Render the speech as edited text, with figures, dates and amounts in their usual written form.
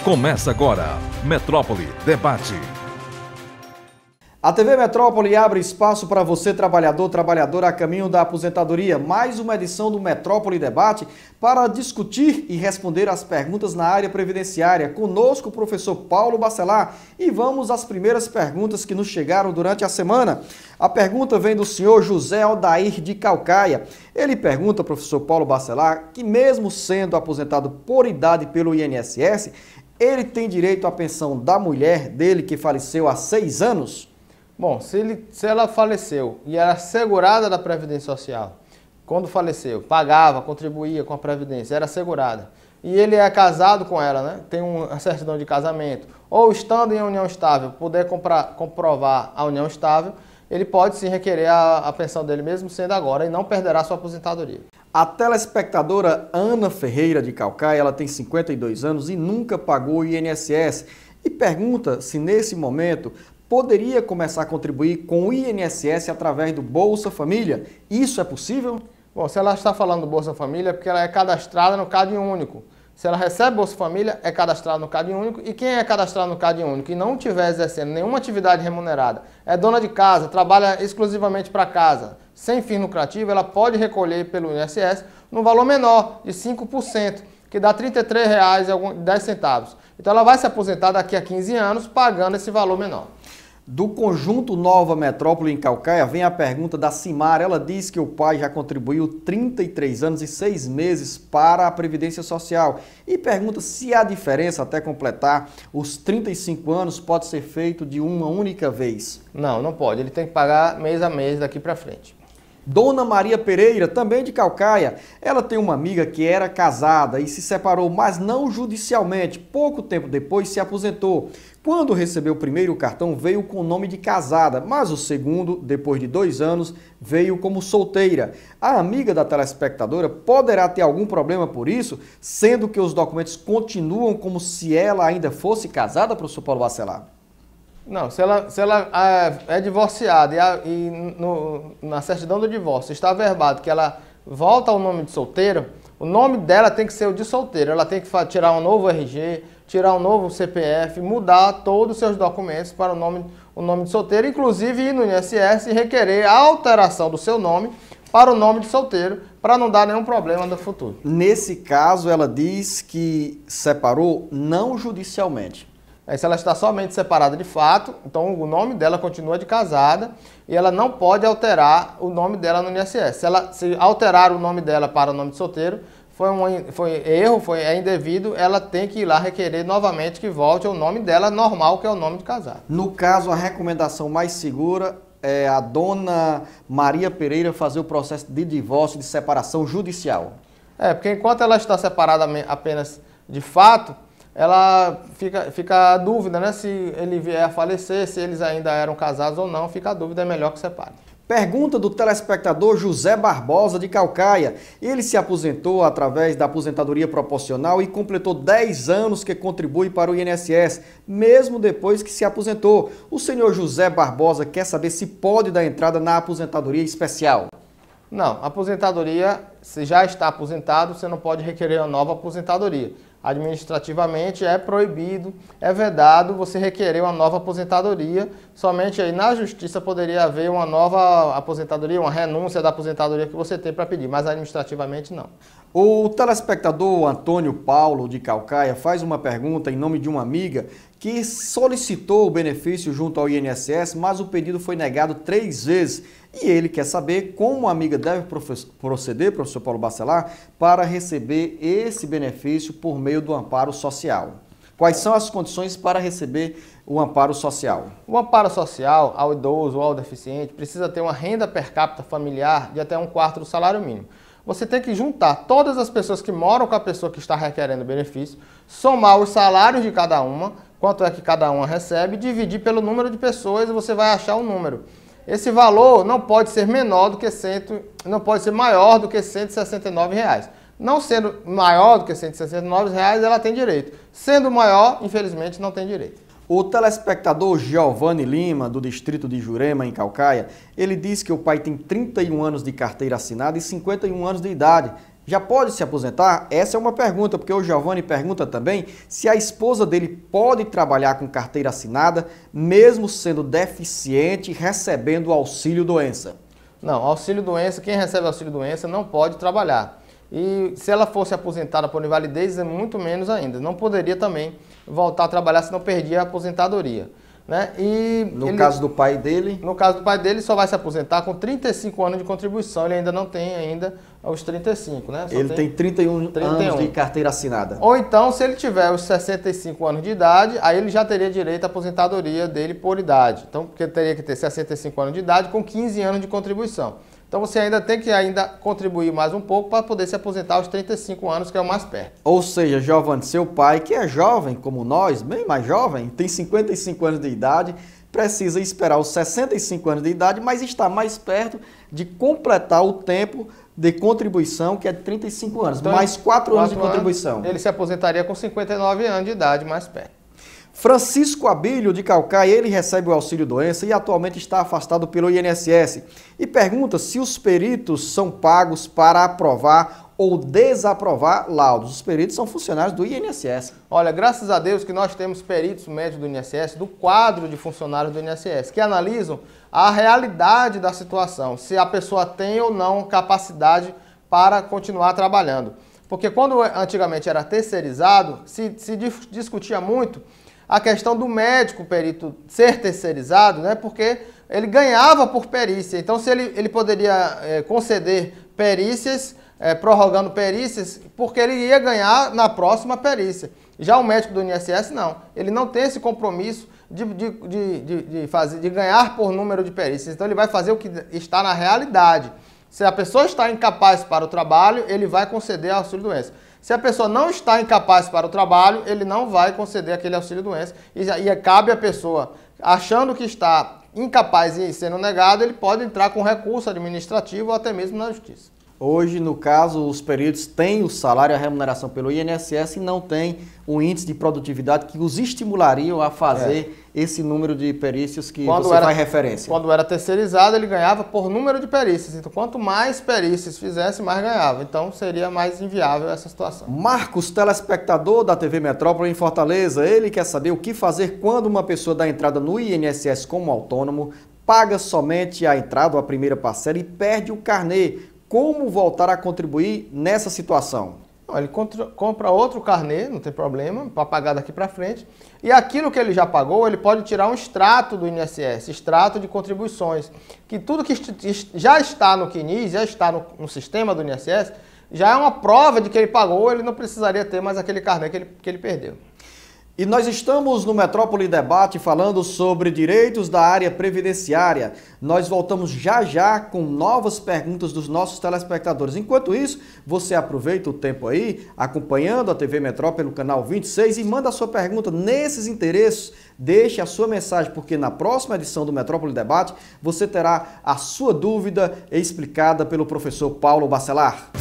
Começa agora, Metrópole Debate. A TV Metrópole abre espaço para você, trabalhador, trabalhadora, a caminho da aposentadoria. Mais uma edição do Metrópole Debate para discutir e responder as perguntas na área previdenciária. Conosco o professor Paulo Bacelar. E vamos às primeiras perguntas que nos chegaram durante a semana. A pergunta vem do senhor José Aldair de Calcaia. Ele pergunta, professor Paulo Bacelar, que mesmo sendo aposentado por idade pelo INSS, ele tem direito à pensão da mulher dele que faleceu há 6 anos? Bom, se ela faleceu e era segurada da Previdência Social, quando faleceu, pagava, contribuía com a Previdência, era segurada, e ele é casado com ela, né? Tem uma certidão de casamento, ou estando em união estável, puder comprovar a união estável, ele pode sim requerer a pensão dele mesmo sendo agora e não perderá sua aposentadoria. A telespectadora Ana Ferreira de Calcaia, ela tem 52 anos e nunca pagou o INSS e pergunta se nesse momento poderia começar a contribuir com o INSS através do Bolsa Família. Isso é possível? Bom, se ela está falando do Bolsa Família é porque ela é cadastrada no Cade Único. Se ela recebe Bolsa Família, é cadastrado no Cade Único. E quem é cadastrado no Cade Único e não estiver exercendo nenhuma atividade remunerada, é dona de casa, trabalha exclusivamente para casa, sem fim lucrativo, ela pode recolher pelo INSS num valor menor, de 5%, que dá R$ 33,10. Então ela vai se aposentar daqui a 15 anos pagando esse valor menor. Do conjunto Nova Metrópole em Calcaia, vem a pergunta da Simara. Ela diz que o pai já contribuiu 33 anos e 6 meses para a Previdência Social e pergunta se a diferença até completar os 35 anos pode ser feito de uma única vez. Não, não pode. Ele tem que pagar mês a mês daqui para frente. Dona Maria Pereira, também de Calcaia, ela tem uma amiga que era casada e se separou, mas não judicialmente. Pouco tempo depois se aposentou. Quando recebeu o primeiro cartão, veio com o nome de casada, mas o segundo, depois de 2 anos, veio como solteira. A amiga da telespectadora poderá ter algum problema por isso, sendo que os documentos continuam como se ela ainda fosse casada, professor Paulo Bacelar? Não, se ela é divorciada na certidão do divórcio está averbado que ela volta ao nome de solteiro, o nome dela tem que ser o de solteiro. Ela tem que tirar um novo RG, tirar um novo CPF, mudar todos os seus documentos para o nome de solteiro, inclusive ir no INSS e requerer a alteração do seu nome para o nome de solteiro, para não dar nenhum problema no futuro. Nesse caso, ela diz que separou não judicialmente. Se ela está somente separada de fato, então o nome dela continua de casada e ela não pode alterar o nome dela no INSS. Se alterar o nome dela para o nome de solteiro, foi erro, é indevido, ela tem que ir lá requerer novamente que volte ao nome dela normal, que é o nome de casado. No caso, a recomendação mais segura é a dona Maria Pereira fazer o processo de divórcio, de separação judicial. Porque enquanto ela está separada apenas de fato, ela fica a dúvida, né? Se ele vier a falecer, se eles ainda eram casados ou não, fica a dúvida, é melhor que separe. Pergunta do telespectador José Barbosa de Calcaia. Ele se aposentou através da aposentadoria proporcional e completou 10 anos que contribui para o INSS, mesmo depois que se aposentou. O senhor José Barbosa quer saber se pode dar entrada na aposentadoria especial. Não, aposentadoria, se já está aposentado, você não pode requerer uma nova aposentadoria. Administrativamente é proibido, é vedado você requerer uma nova aposentadoria. Somente aí na justiça poderia haver uma nova aposentadoria, uma renúncia da aposentadoria que você tem para pedir, mas administrativamente não. O telespectador Antônio Paulo de Calcaia faz uma pergunta em nome de uma amiga que solicitou o benefício junto ao INSS, mas o pedido foi negado 3 vezes. E ele quer saber como a amiga deve proceder, professor Paulo Bacelar, para receber esse benefício por meio do amparo social. Quais são as condições para receber o amparo social? O amparo social ao idoso ou ao deficiente precisa ter uma renda per capita familiar de até 1/4 do salário mínimo. Você tem que juntar todas as pessoas que moram com a pessoa que está requerendo o benefício, somar os salários de cada uma, quanto é que cada uma recebe, dividir pelo número de pessoas e você vai achar um número. Esse valor não pode ser menor do que não pode ser maior do que R$ 169. Não sendo maior do que R$ 169, ela tem direito. Sendo maior, infelizmente, não tem direito. O telespectador Giovanni Lima, do distrito de Jurema, em Calcaia, ele diz que o pai tem 31 anos de carteira assinada e 51 anos de idade. já pode se aposentar? Essa é uma pergunta, porque o Giovanni pergunta também se a esposa dele pode trabalhar com carteira assinada, mesmo sendo deficiente, recebendo auxílio-doença. Não, auxílio-doença, quem recebe auxílio-doença não pode trabalhar. E se ela fosse aposentada por invalidez, é muito menos ainda. Não poderia também voltar a trabalhar, senão perdia a aposentadoria. Né? E no caso do pai dele? No caso do pai dele, só vai se aposentar com 35 anos de contribuição. Ele ainda não tem os 35, né? Ele tem 31 anos de carteira assinada. Ou então, se ele tiver os 65 anos de idade, aí ele já teria direito à aposentadoria dele por idade. Então, porque ele teria que ter 65 anos de idade com 15 anos de contribuição. Então você ainda tem que contribuir mais um pouco para poder se aposentar aos 35 anos, que é o mais perto. Ou seja, Giovanni, seu pai, que é jovem como nós, bem mais jovem, tem 55 anos de idade, precisa esperar os 65 anos de idade, mas está mais perto de completar o tempo de contribuição, que é de 35 anos, então, mais 4 anos de contribuição. Ele se aposentaria com 59 anos de idade, mais perto. Francisco Abílio de Caucaia, ele recebe o auxílio-doença e atualmente está afastado pelo INSS. E pergunta se os peritos são pagos para aprovar ou desaprovar laudos. Os peritos são funcionários do INSS. Olha, graças a Deus que nós temos peritos médicos do INSS, do quadro de funcionários do INSS, que analisam a realidade da situação, se a pessoa tem ou não capacidade para continuar trabalhando. Porque quando antigamente era terceirizado, se discutia muito a questão do médico perito ser terceirizado, né? Porque ele ganhava por perícia. Então, se ele poderia conceder perícias, prorrogando perícias, porque ele ia ganhar na próxima perícia. Já o médico do INSS, não. Ele não tem esse compromisso de ganhar por número de perícias. Então, ele vai fazer o que está na realidade. Se a pessoa está incapaz para o trabalho, ele vai conceder auxílio-doença. Se a pessoa não está incapaz para o trabalho, ele não vai conceder aquele auxílio-doença. E cabe à pessoa, achando que está incapaz e sendo negado, ele pode entrar com recurso administrativo ou até mesmo na justiça. Hoje, no caso, os peritos têm o salário e a remuneração pelo INSS e não têm o índice de produtividade que os estimulariam a fazer esse número de perícias que você faz referência. Quando era terceirizado, ele ganhava por número de perícias. Então, quanto mais perícias fizesse, mais ganhava. Então, seria mais inviável essa situação. Marcos, telespectador da TV Metrópole em Fortaleza, ele quer saber o que fazer quando uma pessoa dá entrada no INSS como autônomo, paga somente a entrada ou a primeira parcela e perde o carnê. Como voltar a contribuir nessa situação? Ele compra outro carnê, não tem problema, para pagar daqui para frente. E aquilo que ele já pagou, ele pode tirar um extrato do INSS, extrato de contribuições. Que tudo que já está no CNIS, já está no sistema do INSS, já é uma prova de que ele pagou, ele não precisaria ter mais aquele carnê que ele perdeu. E nós estamos no Metrópole Debate falando sobre direitos da área previdenciária. Nós voltamos já com novas perguntas dos nossos telespectadores. Enquanto isso, você aproveita o tempo aí, acompanhando a TV Metrópole no canal 26 e manda a sua pergunta nesses interesses. Deixe a sua mensagem, porque na próxima edição do Metrópole Debate, você terá a sua dúvida explicada pelo professor Paulo Bacelar.